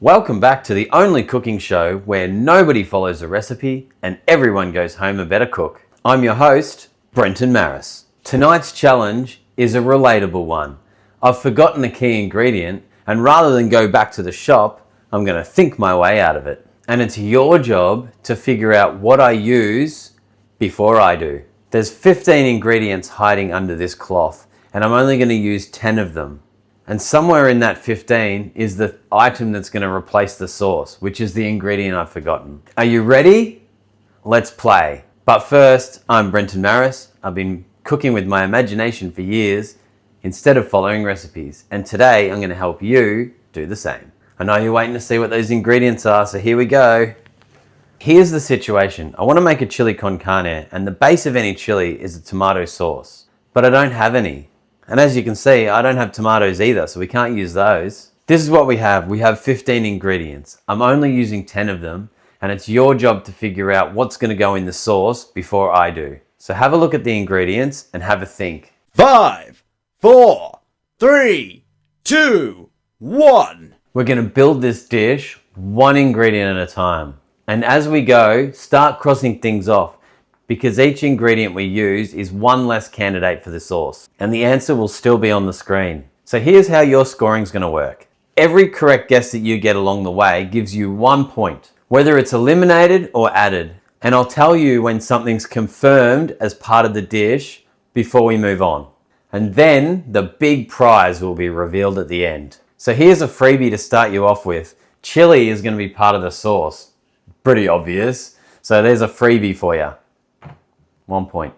Welcome back to the only cooking show where nobody follows a recipe and everyone goes home a better cook. I'm your host, Brenton Maris. Tonight's challenge is a relatable one. I've forgotten a key ingredient, and rather than go back to the shop, I'm going to think my way out of it. And it's your job to figure out what I use before I do. There's 15 ingredients hiding under this cloth, and I'm only going to use 10 of them. And somewhere in that 15 is the item that's going to replace the sauce, which is the ingredient I've forgotten. Are you ready? Let's play. But first, I'm Brenton Maris. I've been cooking with my imagination for years instead of following recipes. And today I'm going to help you do the same. I know you're waiting to see what those ingredients are, so here we go. Here's the situation. I want to make a chili con carne, and the base of any chili is a tomato sauce. But I don't have any. And as you can see, I don't have tomatoes either, so we can't use those. This is what we have. We have 15 ingredients. I'm only using 10 of them, and it's your job to figure out what's going to go in the sauce before I do. So have a look at the ingredients and have a think. 5, 4, 3, 2, 1. We're going to build this dish one ingredient at a time. And as we go, start crossing things off, because each ingredient we use is one less candidate for the sauce, and the answer will still be on the screen. So here's how your scoring is going to work. Every correct guess that you get along the way gives you 1 point, whether it's eliminated or added. And I'll tell you when something's confirmed as part of the dish before we move on. And then the big prize will be revealed at the end. So here's a freebie to start you off with. Chili is going to be part of the sauce. Pretty obvious. So there's a freebie for you. 1 point.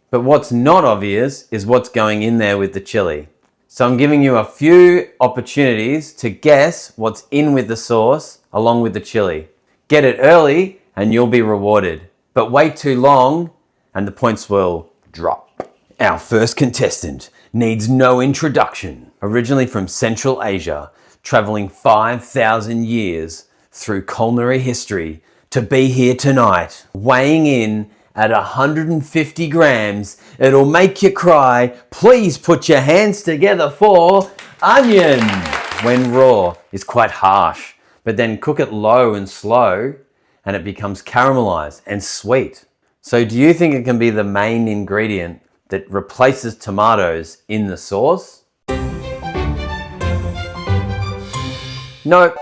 But what's not obvious is what's going in there with the chili. So I'm giving you a few opportunities to guess what's in with the sauce along with the chili. Get it early and you'll be rewarded. But wait too long and the points will drop. Our first contestant needs no introduction. Originally from Central Asia, traveling 5,000 years through culinary history to be here tonight, weighing in at 150 grams, it'll make you cry. Please put your hands together for onion. When raw, it's quite harsh, but then cook it low and slow and it becomes caramelized and sweet. So do you think it can be the main ingredient that replaces tomatoes in the sauce? Nope,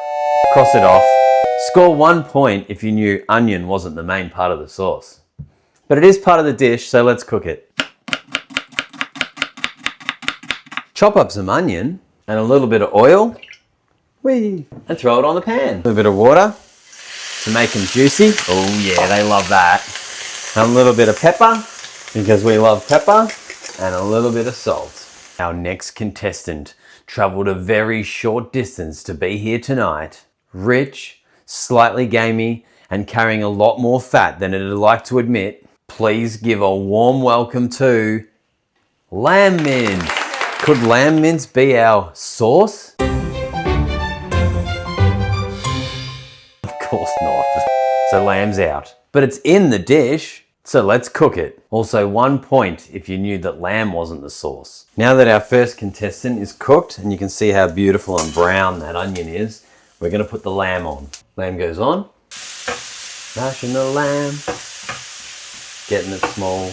cross it off. Score 1 point if you knew onion wasn't the main part of the sauce. But it is part of the dish, so let's cook it. Chop up some onion and a little bit of oil. Whee! And throw it on the pan. A little bit of water to make them juicy. Oh yeah, they love that. And a little bit of pepper, because we love pepper, and a little bit of salt. Our next contestant traveled a very short distance to be here tonight. Rich, slightly gamey, and carrying a lot more fat than it'd like to admit. Please give a warm welcome to lamb mince. Could lamb mince be our sauce? Of course not. So lamb's out. But it's in the dish, so let's cook it. Also 1 point if you knew that lamb wasn't the sauce. Now that our first contestant is cooked, and you can see how beautiful and brown that onion is, we're going to put the lamb on. Lamb goes on. Mashing the lamb. Getting it small.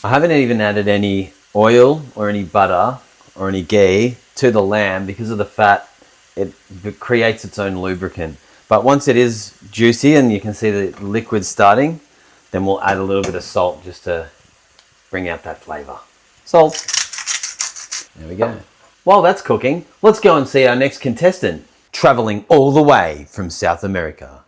I haven't even added any oil or any butter or any ghee to the lamb because of the fat. It creates its own lubricant. But once it is juicy and you can see the liquid starting, then we'll add a little bit of salt just to bring out that flavor. Salt. There we go. While that's cooking, let's go and see our next contestant. Traveling all the way from South America.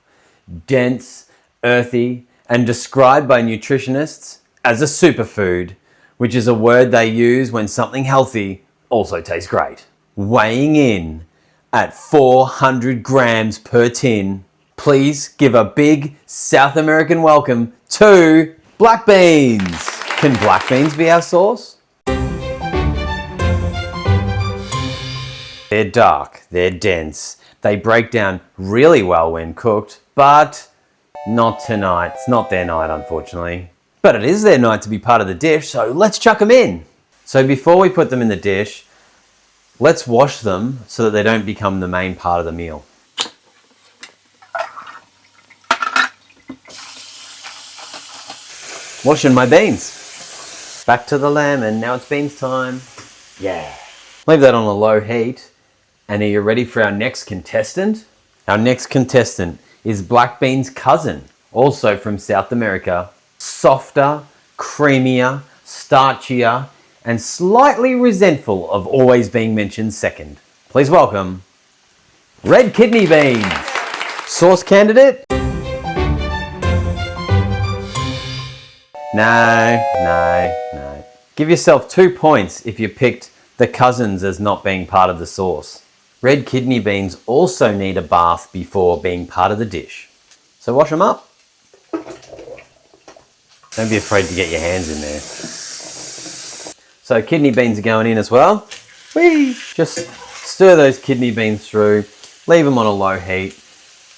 Dense, earthy, and described by nutritionists as a superfood, which is a word they use when something healthy also tastes great. Weighing in at 400 grams per tin, please give a big South American welcome to black beans. Can black beans be our sauce? They're dark, they're dense, they break down really well when cooked, but not tonight. It's not their night, unfortunately. But it is their night to be part of the dish, so let's chuck them in. So before we put them in the dish, let's wash them so that they don't become the main part of the meal. Washing my beans. Back to the lamb, and now it's beans time. Yeah. Leave that on a low heat. And are you ready for our next contestant? Our next contestant is black bean's cousin, also from South America. Softer, creamier, starchier, and slightly resentful of always being mentioned second. Please welcome red kidney beans. Sauce candidate? No. Give yourself 2 points if you picked the cousins as not being part of the sauce. Red kidney beans also need a bath before being part of the dish. So wash them up. Don't be afraid to get your hands in there. So kidney beans are going in as well. Whee! Just stir those kidney beans through, leave them on a low heat,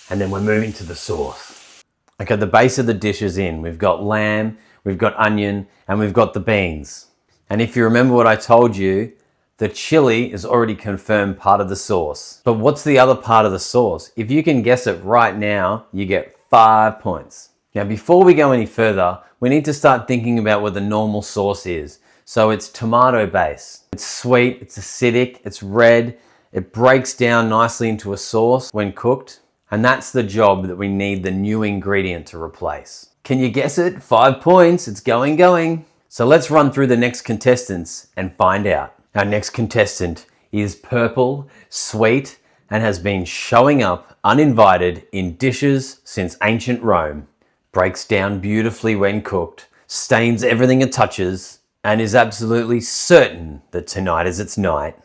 and then we're moving to the sauce. Okay, the base of the dish is in. We've got lamb, we've got onion, and we've got the beans. And if you remember what I told you, the chili is already confirmed part of the sauce. But what's the other part of the sauce? If you can guess it right now, you get 5 points. Now, before we go any further, we need to start thinking about what the normal sauce is. So it's tomato base. It's sweet, it's acidic, it's red, it breaks down nicely into a sauce when cooked. And that's the job that we need the new ingredient to replace. Can you guess it? 5 points, it's going. So let's run through the next contestants and find out. Our next contestant is purple, sweet, and has been showing up uninvited in dishes since ancient Rome. Breaks down beautifully when cooked, stains everything it touches, and is absolutely certain that tonight is its night.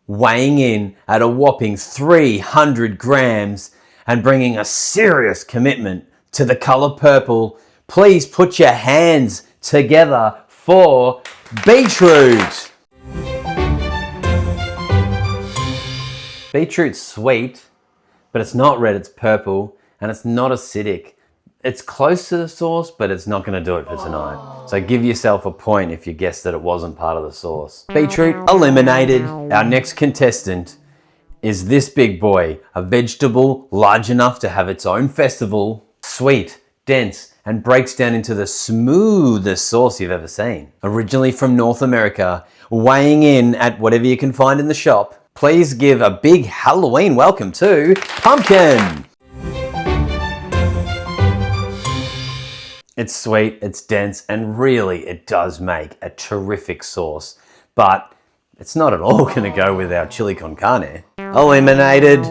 Weighing in at a whopping 300 grams and bringing a serious commitment to the color purple, please put your hands together for beetroot. Beetroot's sweet, but it's not red, it's purple, and it's not acidic. It's close to the sauce, but it's not going to do it for tonight. So give yourself a point if you guessed that it wasn't part of the sauce. Beetroot eliminated. Our next contestant is this big boy, a vegetable large enough to have its own festival, sweet, dense, and breaks down into the smoothest sauce you've ever seen. Originally from North America, weighing in at whatever you can find in the shop, please give a big Halloween welcome to pumpkin. It's sweet, it's dense, and really it does make a terrific sauce, but it's not at all going to go with our chili con carne. Eliminated.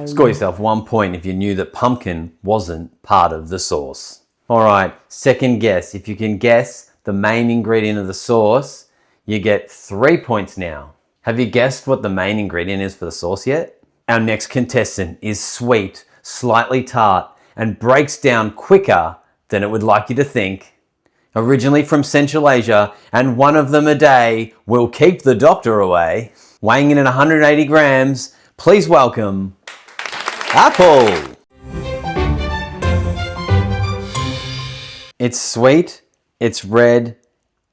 Score yourself 1 point if you knew that pumpkin wasn't part of the sauce. All right, second guess. If you can guess the main ingredient of the sauce, you get 3 points now. Have you guessed what the main ingredient is for the sauce yet? Our next contestant is sweet, slightly tart, and breaks down quicker than it would like you to think. Originally from Central Asia, and one of them a day will keep the doctor away. Weighing in at 180 grams, please welcome apple. It's sweet, it's red,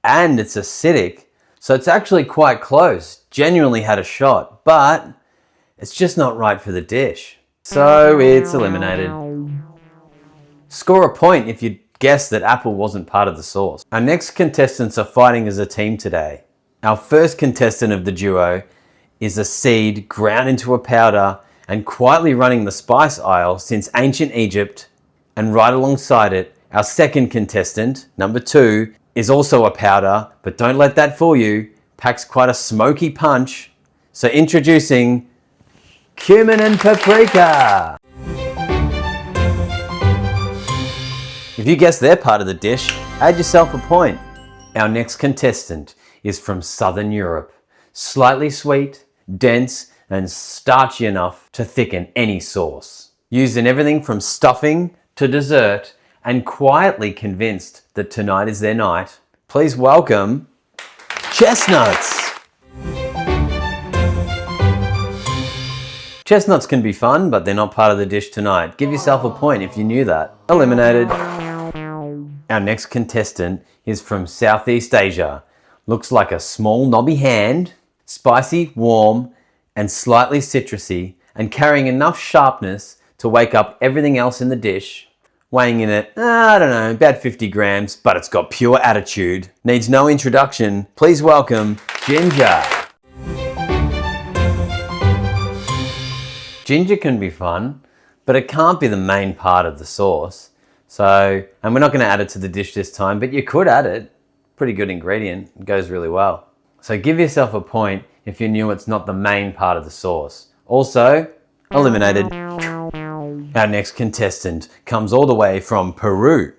and it's acidic. So it's actually quite close. Genuinely had a shot, but it's just not right for the dish. So it's eliminated. Score a point if you guessed that apple wasn't part of the sauce. Our next contestants are fighting as a team today. Our first contestant of the duo is a seed ground into a powder and quietly running the spice aisle since ancient Egypt. And right alongside it, our second contestant, number 2, is also a powder, but don't let that fool you, packs quite a smoky punch. So introducing cumin and paprika. If you guess they're part of the dish, add yourself a point. Our next contestant is from Southern Europe. Slightly sweet, dense, and starchy enough to thicken any sauce. Used in everything from stuffing to dessert, and quietly convinced that tonight is their night, please welcome chestnuts. Chestnuts can be fun, but they're not part of the dish tonight. Give yourself a point if you knew that. Eliminated. Our next contestant is from Southeast Asia. Looks like a small knobby hand, spicy, warm, and slightly citrusy, and carrying enough sharpness to wake up everything else in the dish. Weighing in at, I don't know, about 50 grams, but it's got pure attitude. Needs no introduction. Please welcome ginger. Ginger can be fun, but it can't be the main part of the sauce. So, and we're not going to add it to the dish this time, but you could add it. Pretty good ingredient. It goes really well. So give yourself a point if you knew it's not the main part of the sauce. Also, eliminated. Our next contestant comes all the way from Peru,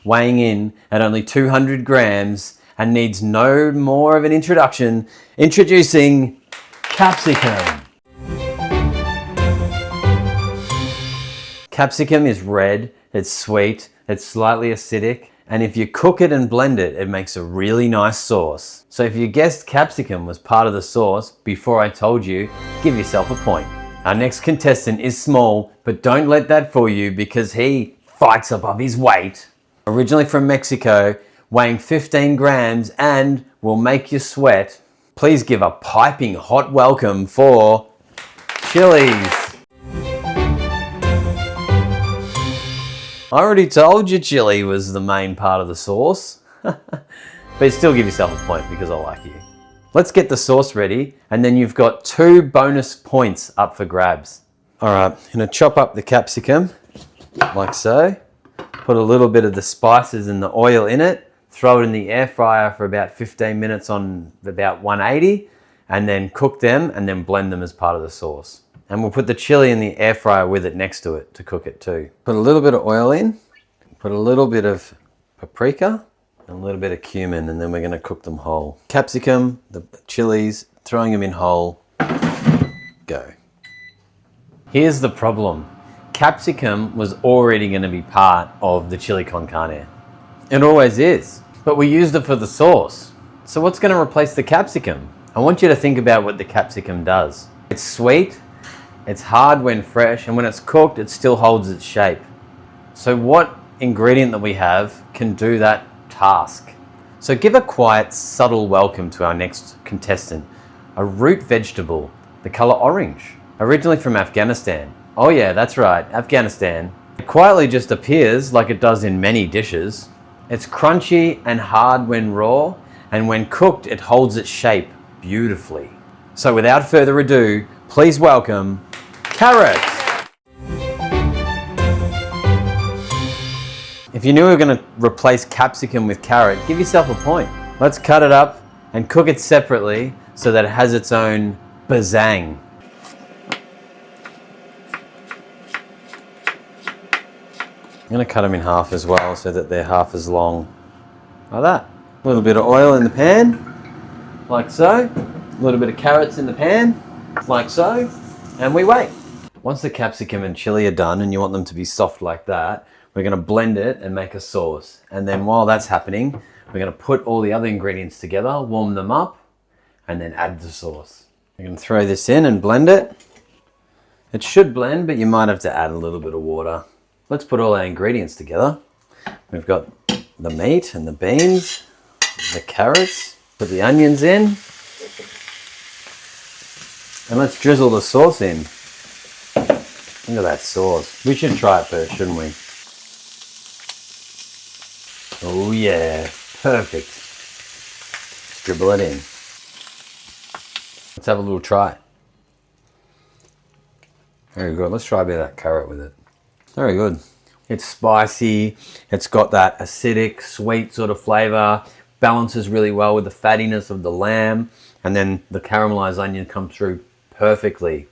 weighing in at only 200 grams and needs no more of an introduction. Introducing capsicum. Capsicum is red, it's sweet, it's slightly acidic, and if you cook it and blend it, it makes a really nice sauce. So if you guessed capsicum was part of the sauce before I told you, give yourself a point. Our next contestant is small, but don't let that fool you because he fights above his weight. Originally from Mexico, weighing 15 grams and will make you sweat. Please give a piping hot welcome for Chilli's. I already told you chili was the main part of the sauce. But still give yourself a point because I like you. Let's get the sauce ready and then you've got 2 bonus points up for grabs. All right, I'm gonna chop up the capsicum like so. Put a little bit of the spices and the oil in it. Throw it in the air fryer for about 15 minutes on about 180 and then cook them and then blend them as part of the sauce. And we'll put the chili in the air fryer with it next to it to cook it too. Put a little bit of oil in, put a little bit of paprika, and a little bit of cumin, and then we're going to cook them whole. Capsicum, the chilies, throwing them in whole. Go. Here's the problem. Capsicum was already going to be part of the chili con carne. It always is. But we used it for the sauce. So what's going to replace the capsicum? I want you to think about what the capsicum does. It's sweet, it's hard when fresh, and when it's cooked, it still holds its shape. So what ingredient that we have can do that task? So give a quiet, subtle welcome to our next contestant, a root vegetable, the color orange, originally from Afghanistan. Oh yeah, that's right, Afghanistan. It quietly just appears like it does in many dishes. It's crunchy and hard when raw, and when cooked, it holds its shape beautifully. So without further ado, please welcome carrot. If you knew we were going to replace capsicum with carrot, give yourself a point. Let's cut it up and cook it separately so that it has its own bazang. I'm going to cut them in half as well so that they're half as long. Like that. A little bit of oil in the pan, like so. A little bit of carrots in the pan, like so. And we wait. Once the capsicum and chili are done and you want them to be soft like that, we're going to blend it and make a sauce. And then while that's happening, we're going to put all the other ingredients together, warm them up, and then add the sauce. We're going to throw this in and blend it. It should blend, but you might have to add a little bit of water. Let's put all our ingredients together. We've got the meat and the beans, the carrots, put the onions in, and let's drizzle the sauce in. Look at that sauce. We should try it first, shouldn't we? Oh yeah, perfect. Scribble it in. Let's have a little try. Very good. Let's try a bit of that carrot with it. Very good. It's spicy. It's got that acidic, sweet sort of flavor. Balances really well with the fattiness of the lamb. And then the caramelized onion comes through perfectly.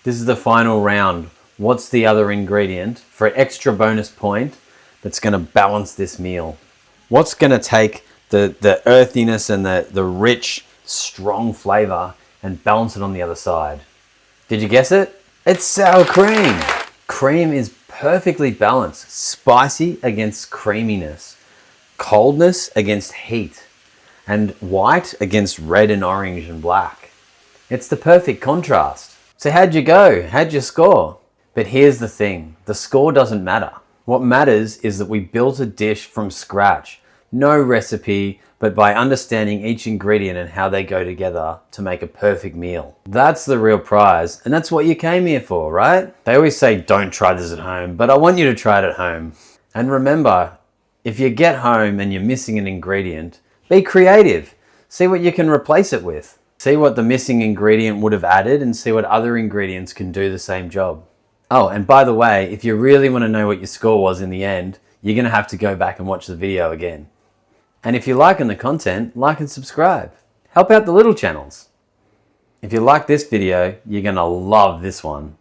This is the final round. What's the other ingredient for an extra bonus point that's going to balance this meal? What's going to take the earthiness and the rich, strong flavor and balance it on the other side? Did you guess it? It's sour cream. Cream is perfectly balanced. Spicy against creaminess. Coldness against heat. And white against red and orange and black. It's the perfect contrast. So how'd you go? How'd you score? But here's the thing. The score doesn't matter. What matters is that we built a dish from scratch No recipe, but by understanding each ingredient and how they go together to make a perfect meal. That's the real prize, and that's what you came here for, right? They always say don't try this at home, but I want you to try it at home. And remember, if you get home and you're missing an ingredient, be creative. See what you can replace it with. See what the missing ingredient would have added and see what other ingredients can do the same job. Oh, and by the way, if you really want to know what your score was in the end, you're going to have to go back and watch the video again. And if you're liking the content, like and subscribe. Help out the little channels. If you like this video, you're going to love this one.